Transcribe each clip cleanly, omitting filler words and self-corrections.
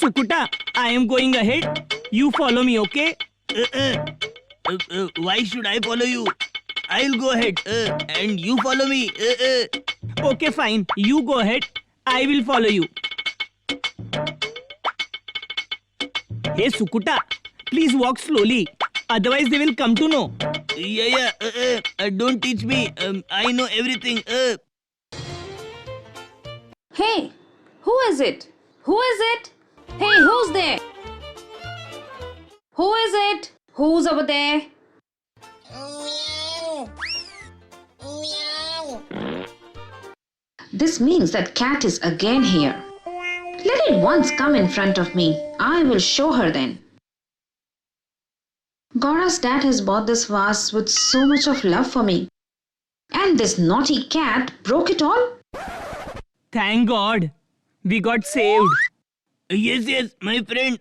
Sukuta, I am going ahead. You follow me, okay? Why should I follow you? I'll go ahead and you follow me. Okay, fine. You go ahead. I will follow you. Hey, Sukuta, please walk slowly. Otherwise, they will come to know. Yeah. Don't teach me. I know everything. Hey, who is it? Who is it? Hey, who's there? Who is it? Who's over there? This means that cat is again here. Let it once come in front of me. I will show her then. Gaura's dad has bought this vase with so much of love for me. And this naughty cat broke it all. Thank God. We got saved. Yes, my friend.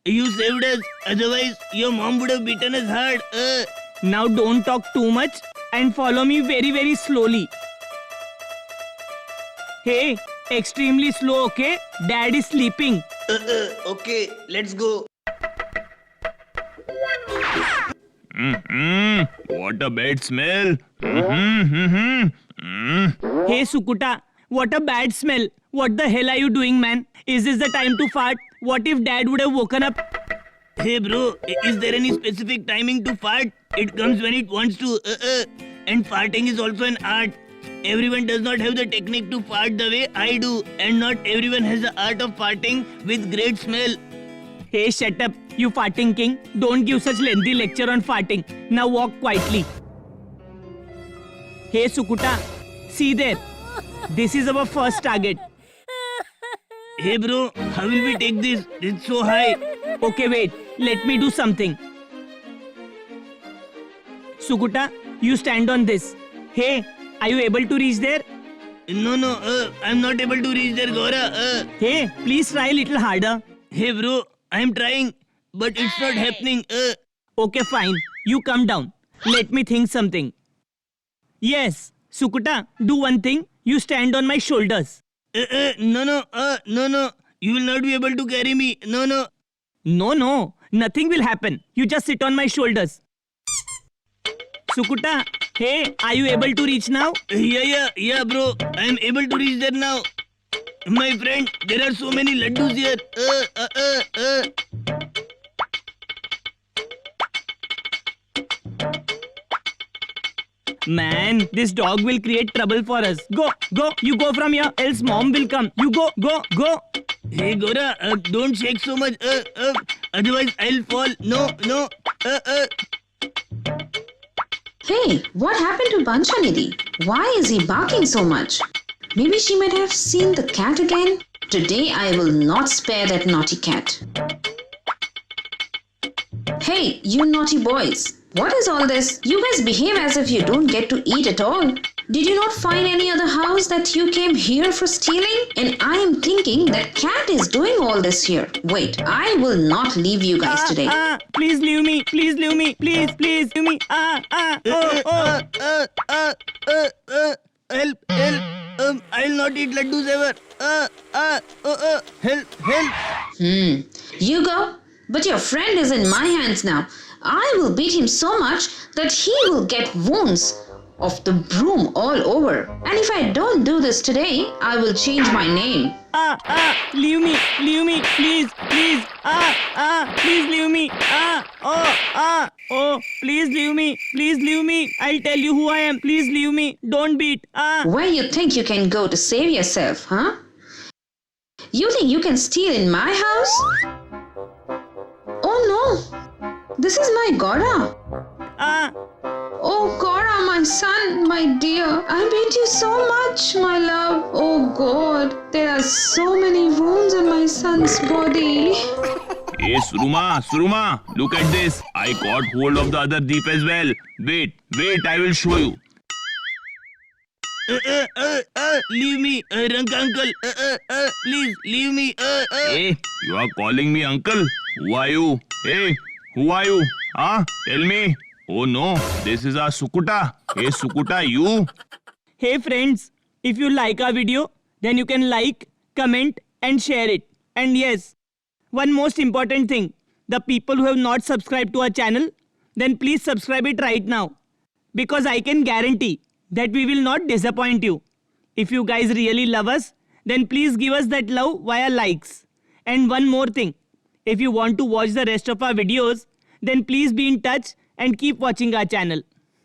You saved us. Otherwise, your mom would have beaten us hard. Now don't talk too much and follow me very, very slowly. Hey, extremely slow, okay? Dad is sleeping. Okay, let's go. What a bad smell. Hey, Sukuta, what a bad smell. What the hell are you doing, man? Is this the time to fart? What if Dad would have woken up? Hey bro, is there any specific timing to fart? It comes when it wants to. And farting is also an art. Everyone does not have the technique to fart the way I do. And not everyone has the art of farting with great smell. Hey, shut up, you farting king. Don't give such lengthy lecture on farting. Now walk quietly. Hey, Sukuta, see there. This is our first target. Hey bro, how will we take this? It's so high. Okay, wait. Let me do something. Sukuta, you stand on this. Hey, are you able to reach there? No, I'm not able to reach there, Gaura. Hey, please try a little harder. Hey bro, I'm trying, but it's not happening. Okay, fine. You come down. Let me think something. Yes, Sukuta, do one thing. You stand on my shoulders. No. You will not be able to carry me. No. No. Nothing will happen. You just sit on my shoulders. Sukuta, hey, are you able to reach now? Yeah, bro. I am able to reach there now. My friend, there are so many laddus here. Man, this dog will create trouble for us. Go. You go from here, else mom will come. You go. Hey, Gora, don't shake so much. Otherwise, I'll fall. No. Hey, what happened to Banchanidhi? Why is he barking so much? Maybe she might have seen the cat again? Today I will not spare that naughty cat. Hey, you naughty boys. What is all this? You guys behave as if you don't get to eat at all. Did you not find any other house that you came here for stealing? And I am thinking that cat is doing all this here. Wait, I will not leave you guys today. Please leave me. Please leave me. Please leave me. Help. I'll not eat laddus ever. Help. You go. But your friend is in my hands now. I will beat him so much that he will get wounds of the broom all over. And if I don't do this today, I will change my name. Leave me, please. Please leave me. Please leave me. I'll tell you who I am. Please leave me. Don't beat. Where you think you can go to save yourself, huh? You think you can steal in my house? Oh no, this is my Gaura. Oh Gaura, my son, my dear, I beat you so much, my love. Oh God, there are so many wounds on my son's body. Hey, Suruma, look at this. I caught hold of the other thief as well. Wait, I will show you. Leave me, uncle. Please, leave me. Hey, you are calling me uncle? Who are you? Hey, who are you? Tell me. Oh no, this is our Sukuta. Hey, Sukuta, you? Hey friends, if you like our video, then you can like, comment and share it. And yes, one most important thing. The people who have not subscribed to our channel, then please subscribe it right now. Because I can guarantee that we will not disappoint you. If you guys really love us, then please give us that love via likes. And one more thing. If you want to watch the rest of our videos, then please be in touch and keep watching our channel.